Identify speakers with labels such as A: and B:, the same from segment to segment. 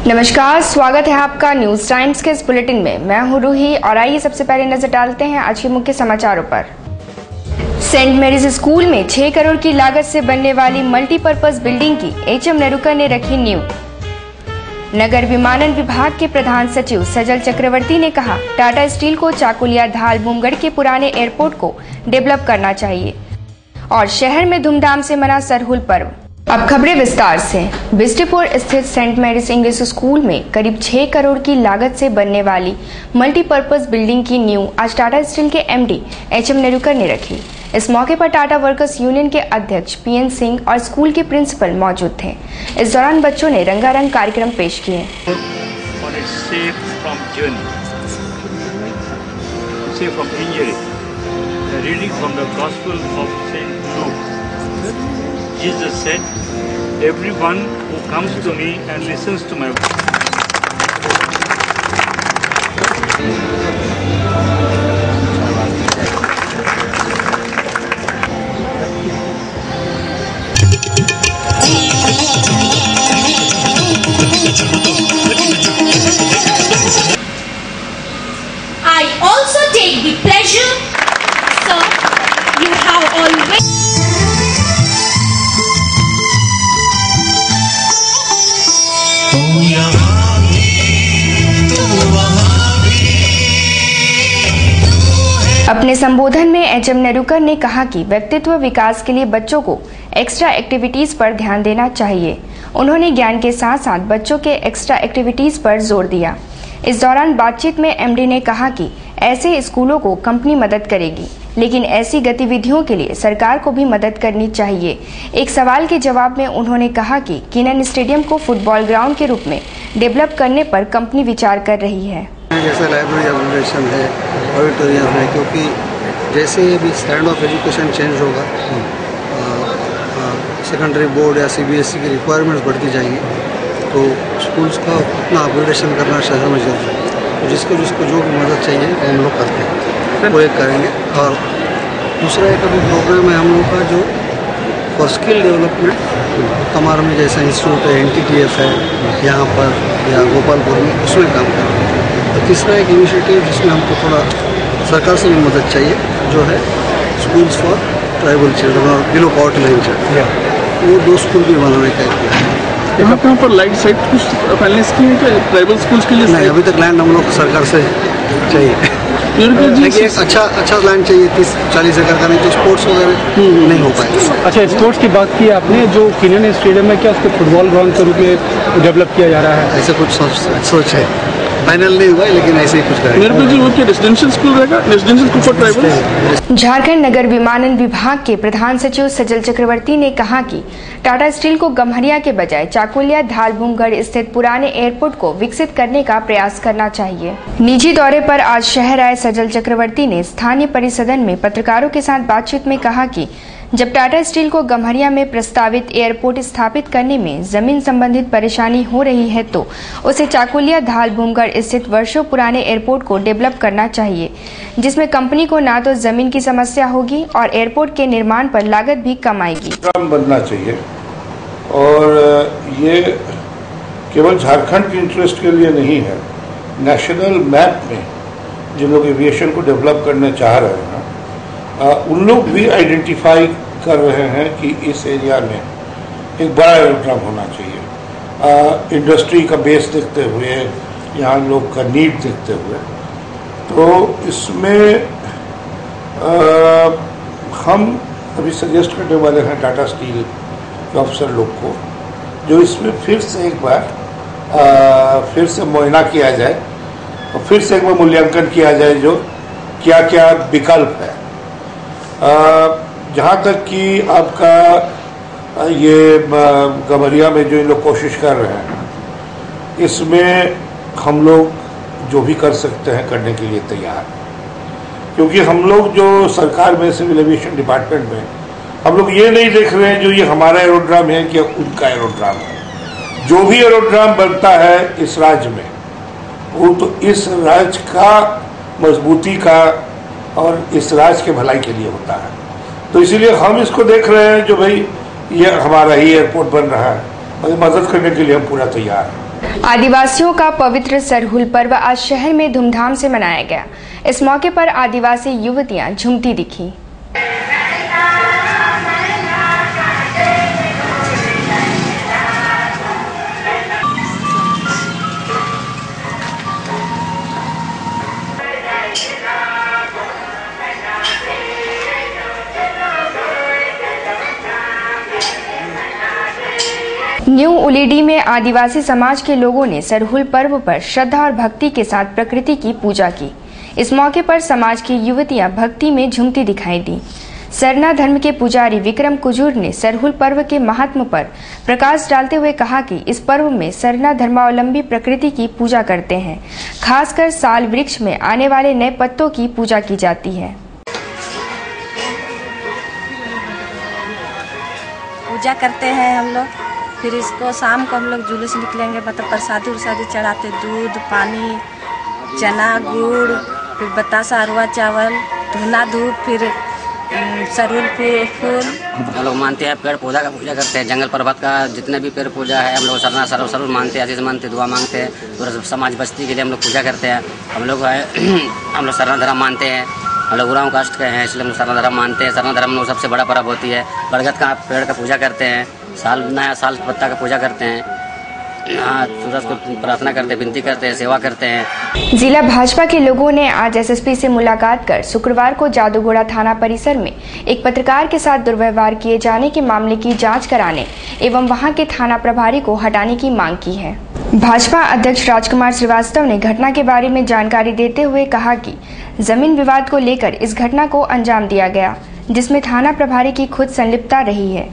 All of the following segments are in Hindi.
A: नमस्कार, स्वागत है आपका न्यूज टाइम्स के इस बुलेटिन में। मैं हूं रूही और आइए सबसे पहले नजर डालते हैं आज के मुख्य समाचारों पर। सेंट मैरीज स्कूल में 6 करोड़ की लागत से बनने वाली मल्टीपर्पज बिल्डिंग की एचएम नेरुकर ने रखी नींव। नगर विमानन विभाग के प्रधान सचिव सजल चक्रवर्ती ने कहा, टाटा स्टील को चाकुलिया धाल बुमगढ़ के पुराने एयरपोर्ट को डेवलप करना चाहिए। और शहर में धूमधाम से मना सरहुल पर्व। अब खबरें विस्तार से। बिस्टेपुर स्थित सेंट मैरीज इंग्लिश स्कूल में करीब 6 करोड़ की लागत से बनने वाली मल्टीपर्पज बिल्डिंग की नींव आज टाटा स्टील के एमडी एचएम नेरुकर ने रखी। इस मौके पर टाटा वर्कर्स यूनियन के अध्यक्ष पीएन सिंह और स्कूल के प्रिंसिपल मौजूद थे। इस दौरान बच्चों ने रंगारंग कार्यक्रम पेश किए।
B: Jesus said, everyone who comes to me and listens to my
C: I also take the pleasure, sir, you have always
A: अपने संबोधन में एचएम नेरुकर ने कहा कि व्यक्तित्व विकास के लिए बच्चों को एक्स्ट्रा एक्टिविटीज पर ध्यान देना चाहिए। उन्होंने ज्ञान के साथ साथ बच्चों के एक्स्ट्रा एक्टिविटीज पर जोर दिया। इस दौरान बातचीत में एमडी ने कहा कि ऐसे स्कूलों को कंपनी मदद करेगी, लेकिन ऐसी गतिविधियों के लिए सरकार को भी मदद करनी चाहिए। एक सवाल के जवाब में उन्होंने कहा कि किनन स्टेडियम को फुटबॉल ग्राउंड के रूप में डेवलप करने पर कंपनी विचार कर रही है।
D: जैसे लाइब्रेरी अपग्रेडेशन है, ऑडिटोरियम है, क्योंकि जैसे अभी स्टैंड ऑफ एजुकेशन चेंज होगा, सेकेंडरी बोर्ड या सीबीएसई की रिक्वायरमेंट्स बढ़ती जाएंगी, तो स्कूल्स का अपना अपग्रेडेशन करना शहर में जरूरी है। तो जिसको जो भी मदद चाहिए वो हम लोग करते हैं, वो एक करेंगे। और दूसरा एक अभी प्रोग्राम है हम लोग का जो फॉर स्किल डेवलपमेंट, कमार में जैसा इंस्टीट्यूट है, NTTF है यहाँ पर या गोपालपुर में, उसमें काम करेंगे। तो तीसरा एक इनिशिएटिव जिसमें हमको थोड़ा सरकार से भी मदद चाहिए, जो है स्कूल्स फॉर ट्राइबल चिल्ड्रन और बिलो पॉवर्टी लाइन चिल्ड्रन, वो 2 स्कूल भी बनाने का एक प्लान है।
E: यहाँ पर लाइट साइड कुछ फाइनेंस की है ट्राइबल स्कूल्स के लिए?
D: नहीं, अभी तक लैंड हम लोग सरकार से चाहिए। एक अच्छा लैंड चाहिए 30-40 एकड़ का, नहीं तो स्पोर्ट्स वगैरह नहीं हो पाएगा।
E: अच्छा, स्पोर्ट्स की बात की आपने, जो किनन स्टेडियम में क्या उसको फुटबॉल ग्राउंड के रूप में डेवलप किया जा रहा है?
D: ऐसे कुछ सोच है, फाइनल नहीं हुआ, लेकिन ऐसे ही कुछ करेंगे।
E: रेजिडेंशियल स्कूल रहेगा, residential school for tribal.
A: Jharkhand नगर विमानन विभाग के प्रधान सचिव सजल चक्रवर्ती ने कहा कि टाटा स्टील को गम्हरिया के बजाय चाकुलिया धाल बुमगढ़ स्थित पुराने एयरपोर्ट को विकसित करने का प्रयास करना चाहिए। निजी दौरे पर आज शहर आए सजल चक्रवर्ती ने स्थानीय परिसदन में पत्रकारों के साथ बातचीत में कहा कि जब टाटा स्टील को गम्हरिया में प्रस्तावित एयरपोर्ट स्थापित करने में जमीन संबंधित परेशानी हो रही है, तो उसे चाकुलिया धाल बुमगढ़ स्थित वर्षों पुराने एयरपोर्ट को डेवलप करना चाहिए, जिसमें कंपनी को ना तो जमीन की समस्या होगी और एयरपोर्ट के निर्माण पर लागत भी कम आएगी।
F: बनना चाहिए, और ये केवल झारखंड के इंटरेस्ट के लिए नहीं है, नेशनल मैप में जिन लोग एविएशन को डेवलप करना चाह रहे हैं उन लोग भी आइडेंटिफाई कर रहे हैं कि इस एरिया में एक बड़ा एयरड्रम होना चाहिए। इंडस्ट्री का बेस देखते हुए, यहाँ लोग का नीड देखते हुए, तो इसमें हम अभी सजेस्ट करने वाले हैं टाटा स्टील के अफसर लोग को, जो इसमें फिर से एक बार फिर से मुआयना किया जाए और फिर से एक बार मूल्यांकन किया जाए जो क्या क्या विकल्प है। जहाँ तक कि आपका ये गम्हरिया में जो इन लोग कोशिश कर रहे हैं, इसमें हम लोग जो भी कर सकते हैं करने के लिए तैयार हैं, क्योंकि हम लोग जो सरकार में सिविल एविएशन डिपार्टमेंट में हम लोग ये नहीं देख रहे हैं जो ये हमारा एरोड्राम है कि उनका एरोड्राम है। जो भी एरोड्राम बनता है इस राज्य में, वो तो इस राज्य का मजबूती का और इस राज्य के भलाई के लिए होता है। तो इसीलिए हम इसको देख रहे हैं जो भाई ये हमारा ही एयरपोर्ट बन रहा है, मदद करने के लिए हम पूरा तैयार हैं।
A: आदिवासियों का पवित्र सरहुल पर्व आज शहर में धूमधाम से मनाया गया। इस मौके पर आदिवासी युवतियां झूमती दिखी। न्यू उलेडी में आदिवासी समाज के लोगों ने सरहुल पर्व पर श्रद्धा और भक्ति के साथ प्रकृति की पूजा की। इस मौके पर समाज की युवतियां भक्ति में झूमती दिखाई दी। सरना धर्म के पुजारी विक्रम कुजूर ने सरहुल पर्व के महात्म पर प्रकाश डालते हुए कहा कि इस पर्व में सरना धर्मावलंबी प्रकृति की पूजा करते हैं। खासकर साल वृक्ष में आने वाले नए पत्तों की पूजा की जाती है।
G: पूजा करते हैं हम लोग, फिर इसको शाम को हम लोग जुलूस निकलेंगे, मतलब प्रसादी उरसादी चढ़ाते, दूध पानी चना गुड़, फिर बतासा अरवा चावल, धुना धूप, फिर सरहुल फूल।
H: हम लोग मानते हैं पेड़ पौधा का पूजा करते हैं, जंगल पर्वत का जितने भी पेड़ पूजा है हम लोग सरना सरहुल मानते हैं, आशीष मानते हैं, दुआ मांगते हैं, पूरा समाज बस्ती के लिए हम लोग पूजा करते हैं। हम लोग सरना धर्म मानते हैं, हम लोग उरांव कास्ट के हैं, इसलिए हम लोग सरना धर्म मानते हैं। सरना धर्म में सबसे बड़ा पर्व होती है, बरगद का पेड़ का पूजा करते हैं, नया साल पत्ता का पूजा करते हैं, सूरज को प्रार्थना करते हैं, विनती करते हैं, सेवा करते हैं।
A: जिला भाजपा के लोगों ने आज एसएसपी से मुलाकात कर शुक्रवार को जादूगोड़ा थाना परिसर में एक पत्रकार के साथ दुर्व्यवहार किए जाने के मामले की जांच कराने एवं वहां के थाना प्रभारी को हटाने की मांग की है। भाजपा अध्यक्ष राजकुमार श्रीवास्तव ने घटना के बारे में जानकारी देते हुए कहा कि जमीन विवाद को लेकर इस घटना को अंजाम दिया गया, जिसमें थाना प्रभारी की खुद संलिप्तता रही है।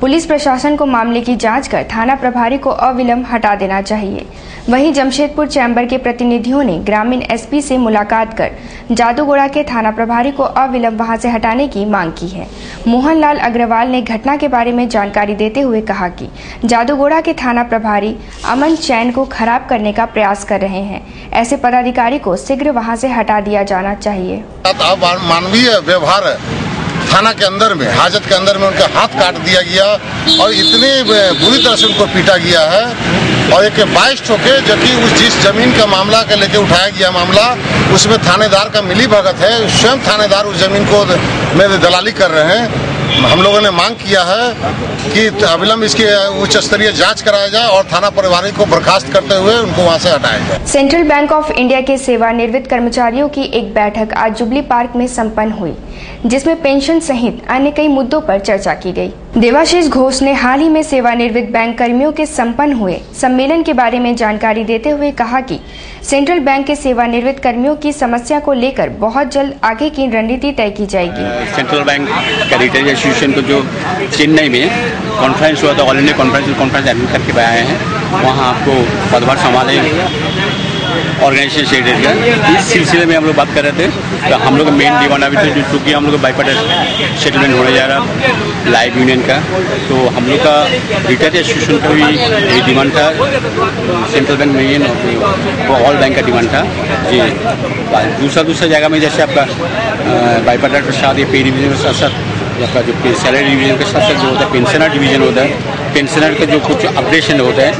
A: पुलिस प्रशासन को मामले की जांच कर थाना प्रभारी को अविलंब हटा देना चाहिए। वहीं जमशेदपुर चैम्बर के प्रतिनिधियों ने ग्रामीण एसपी से मुलाकात कर जादूगोड़ा के थाना प्रभारी को अविलंब वहां से हटाने की मांग की है। मोहनलाल अग्रवाल ने घटना के बारे में जानकारी देते हुए कहा कि जादूगोड़ा के थाना प्रभारी अमन चैन को खराब करने का प्रयास कर रहे हैं। ऐसे पदाधिकारी को शीघ्र वहां से हटा दिया जाना चाहिए।
I: मानवीय व्यवहार थाना के अंदर में, हाजत के अंदर में उनका हाथ काट दिया गया और इतने बुरी तरह से उनको पीटा गया है। और एक 22 ठोके, जबकि जिस जमीन का मामला के लेके उठाया गया मामला, उसमें थानेदार का मिली भगत है, स्वयं थानेदार उस जमीन को में दलाली कर रहे हैं। हम लोगों ने मांग किया है कि अविलंब इसकी उच्च स्तरीय जांच कराया जाए और थाना प्रभारी को बर्खास्त करते हुए उनको वहां से हटाया जाए।
A: सेंट्रल बैंक ऑफ इंडिया के सेवानिवृत्त कर्मचारियों की एक बैठक आज जुबली पार्क में संपन्न हुई, जिसमें पेंशन सहित अन्य कई मुद्दों पर चर्चा की गई। देवाशीष घोष ने हाल ही में सेवानिवृत्त बैंक कर्मियों के संपन्न हुए सम्मेलन के बारे में जानकारी देते हुए कहा कि सेंट्रल बैंक के सेवानिवृत्त कर्मियों की समस्या को लेकर बहुत जल्द आगे की रणनीति तय की जाएगी।
E: सेंट्रल बैंक का रिटेल एसोसिएशन को जो चेन्नई में कॉन्फ्रेंस हुआ था, ऑल इंडिया कॉन्फ्रेंस एडमिट करके आए हैं, वहाँ आपको पदभार संभाले ऑर्गेनाइजेशन सेक्रेटरी का। इस सिलसिले में हम लोग बात कर रहे थे। तो हम लोग मेन डिमांड अभी तो चूँकि हम लोग बाईपार्टिसन सेटलमेंट होने जा रहा लाइव यूनियन का, तो हम लोग का रिटेल एसोसिएशन का भी यही डिमांड था, सेंट्रल बैंक में वो ऑल बैंक का डिमांड था जी। दूसरा जगह में जैसे आपका बाईपार्टिसन के साथ ये पे डिवीजन के साथ साथ आपका जो सैलरी डिवीजन के साथ साथ जो होता है पेंशनर डिवीजन होता है, पेंशनर का जो कुछ अपडेशन होता है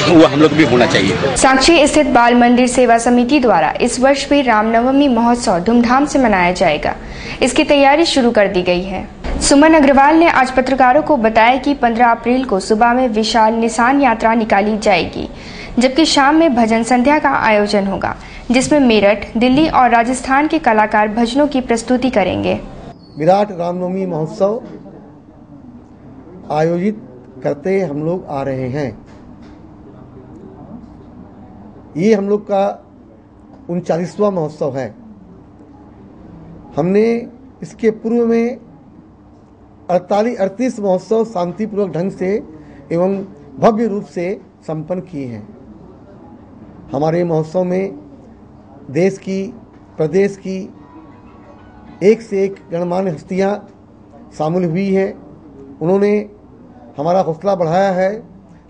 E: वो हम लोग भी होना चाहिए।
A: साक्षी स्थित बाल मंदिर सेवा समिति द्वारा इस वर्ष भी रामनवमी महोत्सव धूमधाम से मनाया जाएगा। इसकी तैयारी शुरू कर दी गई है। सुमन अग्रवाल ने आज पत्रकारों को बताया कि 15 अप्रैल को सुबह में विशाल निशान यात्रा निकाली जाएगी, जबकि शाम में भजन संध्या का आयोजन होगा, जिसमें मेरठ, दिल्ली और राजस्थान के कलाकार भजनों की प्रस्तुति करेंगे।
D: विराट रामनवमी महोत्सव आयोजित करते हम लोग आ रहे हैं। ये हम लोग का 39वां महोत्सव है। हमने इसके पूर्व में 38 महोत्सव शांतिपूर्वक ढंग से एवं भव्य रूप से संपन्न किए हैं। हमारे महोत्सव में देश की, प्रदेश की एक से एक गणमान्य हस्तियां शामिल हुई हैं। उन्होंने हमारा हौसला बढ़ाया है,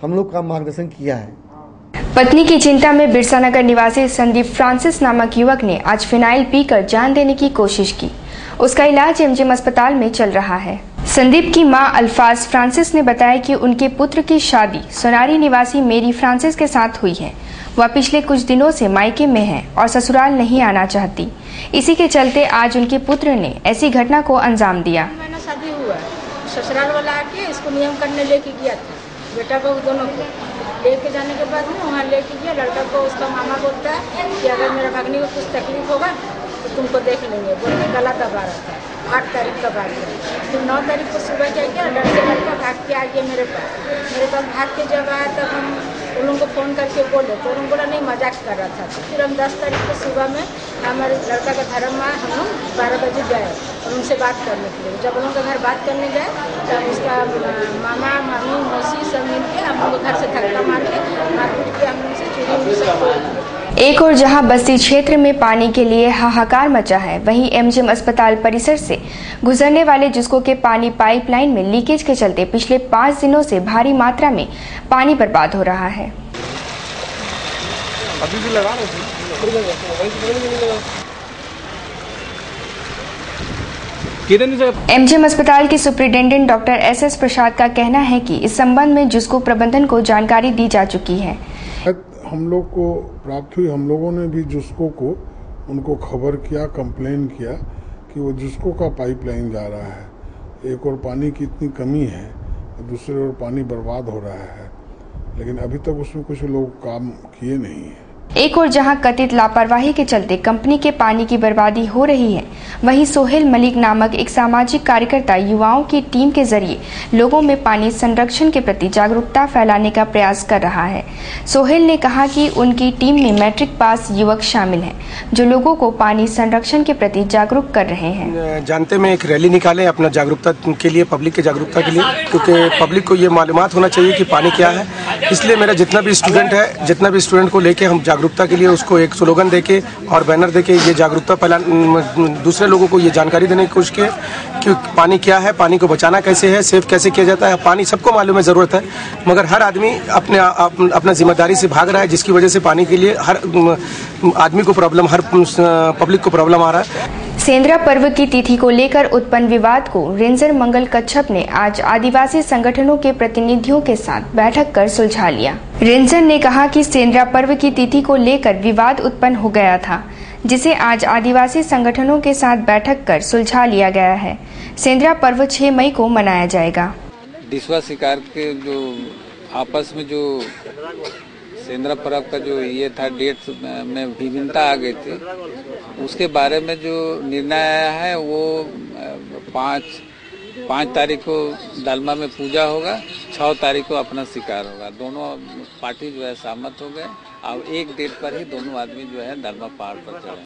D: हम लोग का मार्गदर्शन किया है।
A: पत्नी की चिंता में बिरसा नगर निवासी संदीप फ्रांसिस नामक युवक ने आज फिनाइल पीकर जान देने की कोशिश की। उसका इलाज एमजीएम अस्पताल में चल रहा है। संदीप की मां अल्फाज फ्रांसिस ने बताया कि उनके पुत्र की शादी सोनारी निवासी मेरी फ्रांसिस के साथ हुई है। वह पिछले कुछ दिनों से मायके में है और ससुराल नहीं आना चाहती। इसी के चलते आज उनके पुत्र ने ऐसी घटना को अंजाम दिया।
J: मैंने शादी हुआ, ससुराल वाला आके इसको नियम करने लेके गया था, बेटा बहू दोनों को लेके जाने के बाद में वहाँ लेके गया। लड़का को उसका मामा बोलता है कि अगर मेरा भागने को कुछ तकलीफ होगा तो तुमको देख लेंगे, बोल के गला दबा रहा था। 8 तारीख का बात है। फिर 9 तारीख को सुबह क्या किया, डर से लड़का भाग के आ गया मेरे पास भाग के जब आया तब हम उन लोगों को फ़ोन करके बोले तो उन्होंने बोला नहीं मजाक कर रहा था। तो फिर हम 10 तारीख को सुबह में हमारे लड़का का धर्म में हम लोग 12 बजे गए और उनसे बात करने के लिए। जब उनके घर बात करने गए तब उसका मामा मामी मौसी सब मिल के हम लोग घर से धक्का मार के मारपीट के हम लोग से चूड़ी सब तोड़ दिए।
A: एक और जहां बस्ती क्षेत्र में पानी के लिए हाहाकार मचा है, वहीं एमजीएम अस्पताल परिसर से गुजरने वाले जिसको के पानी पाइपलाइन में लीकेज के चलते पिछले 5 दिनों से भारी मात्रा में पानी बर्बाद हो रहा है।
K: अभी भी लगा
A: एमजीएम अस्पताल की सुपरिटेंडेंट डॉक्टर एसएस प्रसाद का कहना है कि इस संबंध में जिसको प्रबंधन को जानकारी दी जा चुकी है।
L: हम लोग को प्राप्त हुई, हम लोगों ने भी जुस्को को उनको खबर किया, कंप्लेन किया कि वो जुस्को का पाइपलाइन जा रहा है, एक और पानी की इतनी कमी है, दूसरे ओर पानी बर्बाद हो रहा है, लेकिन अभी तक उसमें कुछ लोग काम किए नहीं है।
A: एक और जहां कथित लापरवाही के चलते कंपनी के पानी की बर्बादी हो रही है, वहीं सोहेल मलिक नामक एक सामाजिक कार्यकर्ता युवाओं की टीम के जरिए लोगों में पानी संरक्षण के प्रति जागरूकता फैलाने का प्रयास कर रहा है। सोहेल ने कहा कि उनकी टीम में मैट्रिक पास युवक शामिल हैं, जो लोगों को पानी संरक्षण के प्रति जागरूक कर रहे हैं।
K: जानते में एक रैली निकाले अपना जागरूकता के लिए, पब्लिक के जागरूकता के लिए, क्योंकि पब्लिक को ये मालूमात होना चाहिए कि पानी क्या है। इसलिए मेरा जितना भी स्टूडेंट को लेके हम जागरूकता के लिए उसको एक स्लोगन देके और बैनर देके ये जागरूकता दूसरे लोगों को ये जानकारी देने की कोशिश की कि पानी क्या है, पानी को बचाना कैसे है, सेव कैसे किया जाता है। पानी सबको मालूम है, ज़रूरत है, मगर हर आदमी अपना जिम्मेदारी से भाग रहा है, जिसकी वजह से पानी के लिए हर आदमी को प्रॉब्लम, हर पब्लिक को प्रॉब्लम आ रहा है।
A: सेंद्रा पर्व की तिथि को लेकर उत्पन्न विवाद को रेंजर मंगल कच्छप ने आज आदिवासी संगठनों के प्रतिनिधियों के साथ बैठक कर सुलझा लिया। रेंजर ने कहा कि सेंद्रा पर्व की तिथि को लेकर विवाद उत्पन्न हो गया था, जिसे आज आदिवासी संगठनों के साथ बैठक कर सुलझा लिया गया है। सेंद्रा पर्व 6 मई को मनाया जाएगा।
M: दिसवा शिकार के जो आपस में जो सेंद्रा पर्व का जो ये था, डेट में विभिन्नता आ गई थी, उसके बारे में जो निर्णय आया है वो 5 तारीख को दालमा में पूजा होगा, 6 तारीख को अपना शिकार होगा। दोनों पार्टी जो है सहमत हो गए और एक डेट पर ही दोनों आदमी जो है दालमा पहाड़ पर चढ़े।